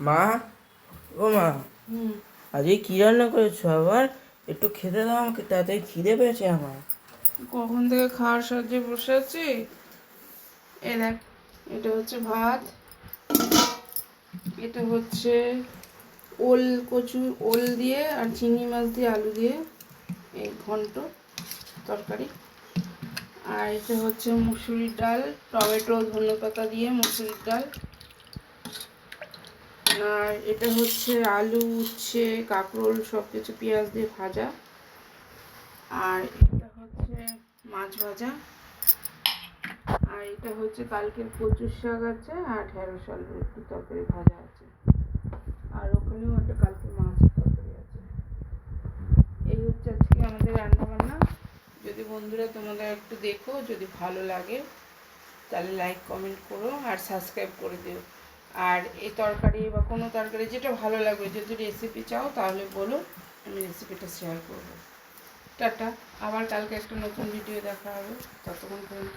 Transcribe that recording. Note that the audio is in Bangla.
মা, ও মা, আজকে কি রান্না করেছো আবার? একটু খেতে দাও আমাকে, তাড়াতাড়ি খিদে পেয়েছে আমার। কখন থেকে খাওয়ার সাহায্যে বসে আছি। এ দেখ, এটা হচ্ছে ভাত, এটা হচ্ছে ওল কচু, ওল দিয়ে আর চিংড়ি মাছ দিয়ে আলু দিয়ে এই ঘন্ট তরকারি। আর এটা হচ্ছে মুসুরির ডাল, টমেটো ধনেপাতা দিয়ে মুসুরির ডাল। আর এটা হচ্ছে আলু, উচ্ছে, কাঁকরোল সব কিছু পেঁয়াজ দিয়ে ভাজা। আর এটা হচ্ছে মাছ ভাজা। আর এটা হচ্ছে কালকের কচুর শাক আছে, আর ঢেঁড়স আলুর একটু তরকারি ভাজা আছে। আর ওখানেও একটা কালকে মাছের তরকারি আছে। এই হচ্ছে আজকে আমাদের রান্নাবান্না। যদি বন্ধুরা তোমাদের একটু দেখো, যদি ভালো লাগে তাহলে লাইক কমেন্ট করো আর সাবস্ক্রাইব করে দিও। আর এই তরকারি বা কোনো তরকারি যেটা ভালো লাগবে, যদি রেসিপি চাও তাহলে বলো, আমি রেসিপিটা শেয়ার করবো। টাটা, আবার কালকে একটা নতুন ভিডিও দেখা হবে। ততক্ষণ পর্যন্ত